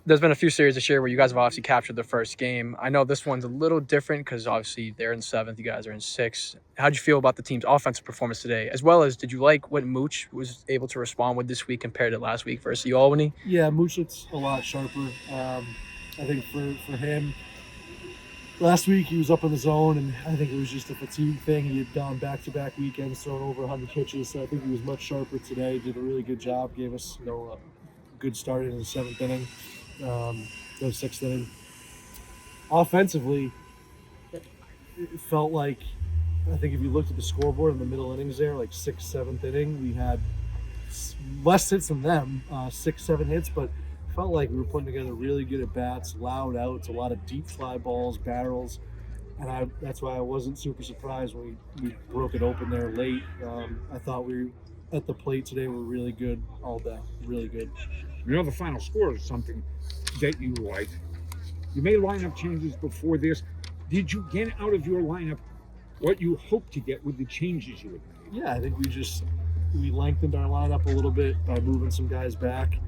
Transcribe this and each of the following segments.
There's been a few series this year where you guys have obviously captured the first game. I know this one's a little different because obviously they're in seventh, you guys are in sixth. How'd you feel about the team's offensive performance today? As well as, did you like what Mooch was able to respond with this week compared to last week versus you, Albany? Yeah, Mooch looks a lot sharper. I think for him, last week he was up in the zone, and I think it was just a fatigue thing. He had gone back-to-back weekends, thrown over 100 pitches, so I think he was much sharper today. Did a really good job, gave us a good start in the seventh inning, the sixth inning. Offensively, it felt like, I think if you looked at the scoreboard in the middle innings there, like sixth, seventh inning, we had less hits than them, 6-7 hits, but felt like we were putting together really good at bats, loud outs, a lot of deep fly balls, barrels, and that's why I wasn't super surprised when we broke it open there late. I thought we at the plate today were really good all day, really good. The final score is something that you like. You made lineup changes before this. Did you get out of your lineup what you hoped to get with the changes you had made? Yeah, I think we lengthened our lineup a little bit by moving some guys back.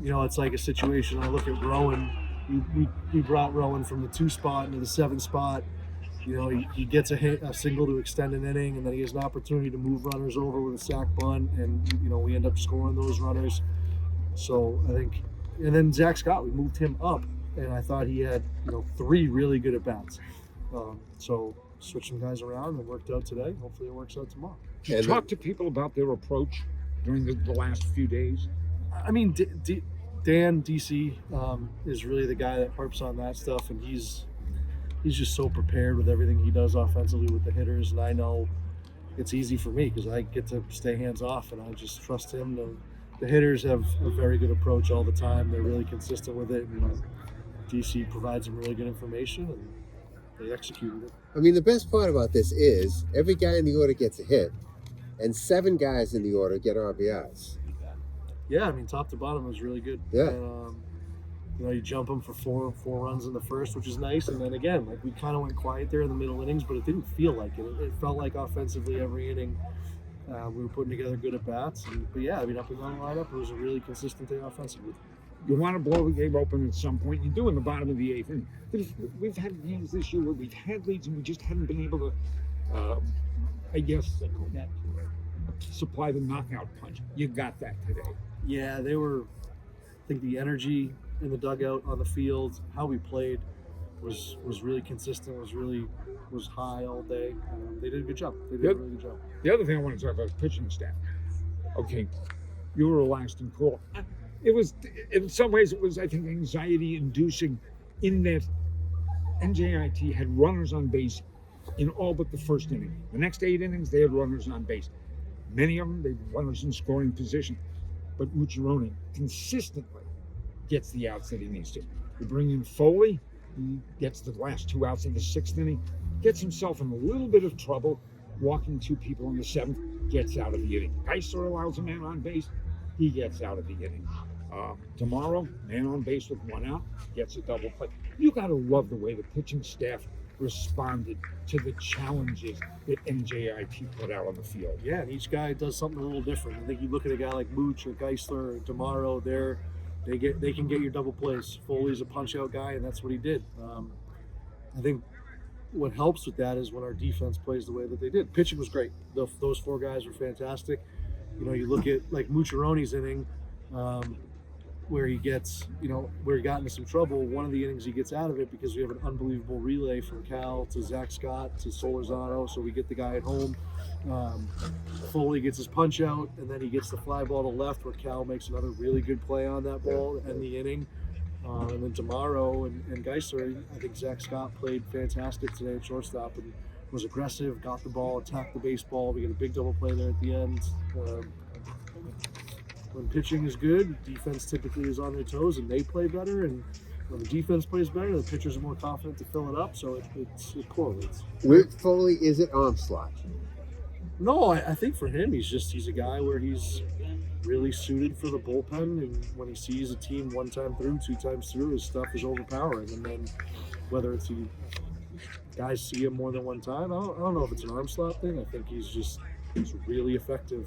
It's like a situation. I look at Rowan. We brought Rowan from the 2 spot into the 7 spot. He gets a single to extend an inning, and then he has an opportunity to move runners over with a sac bunt, and we end up scoring those runners. So I think, and then Zach Scott, we moved him up, and I thought he had 3 really good at bats. So switch some guys around, and it worked out today. Hopefully, it works out tomorrow. Did you talk to people about their approach during the last few days? I mean, Dan DC is really the guy that harps on that stuff, and he's just so prepared with everything he does offensively with the hitters, and I know it's easy for me because I get to stay hands off, and I just trust him. The hitters have a very good approach all the time. They're really consistent with it, and DC provides them really good information, and they executed it. I mean, the best part about this is every guy in the order gets a hit, and 7 guys in the order get RBIs. Yeah, I mean, top to bottom was really good. Yeah. And, you jump them for four runs in the first, which is nice. And then again, we kind of went quiet there in the middle innings, but it didn't feel like it. It felt like offensively every inning we were putting together good at bats. But yeah, I mean, up and down the lineup, it was a really consistent day offensively. You want to blow the game open at some point. You do in the bottom of the 8th inning. We've had games this year where we've had leads and we just haven't been able to, supply the knockout punch. You got that today. Yeah, I think the energy in the dugout, on the field, how we played was really consistent, was high all day. They did a good job. They did a really good job. The other thing I want to talk about is pitching staff. Okay, you were relaxed and cool. It was, in some ways, I think, anxiety inducing in that NJIT had runners on base in all but the first inning. The next 8 innings, they had runners on base. Many of them, they had runners in scoring position. But Mucciarone consistently gets the outs that he needs to. You bring in Foley, he gets the last 2 outs in the 6th inning, gets himself in a little bit of trouble, walking 2 people in the 7th, gets out of the inning. Geisler allows a man on base, he gets out of the inning. Tomorrow, man on base with 1 out, gets a double play. You got to love the way the pitching staff responded to the challenges that NJIT put out on the field. Yeah, and each guy does something a little different. I think you look at a guy like Mooch or Geisler or Tomorrow, they can get your double plays. Foley's a punch-out guy, and that's what he did. I think what helps with that is when our defense plays the way that they did. Pitching was great. Those 4 guys were fantastic. You look at like Mucciarone's inning, where he gets, where he got into some trouble. One of the innings he gets out of it because we have an unbelievable relay from Cal to Zach Scott to Solorzano, so we get the guy at home. Foley gets his punch out, and then he gets the fly ball to left where Cal makes another really good play on that ball to end the inning. And then tomorrow and Geisler, I think Zach Scott played fantastic today at shortstop and was aggressive, got the ball, attacked the baseball. We get a big double play there at the end. When pitching is good, defense typically is on their toes and they play better. And when the defense plays better, the pitchers are more confident to fill it up. So it correlates. With Foley, is it arm slot? No, I think for him, he's a guy where he's really suited for the bullpen. And when he sees a team 1 time through, 2 times through, his stuff is overpowering. And then whether it's guys see him more than 1 time, I don't know if it's an arm slot thing. I think he's really effective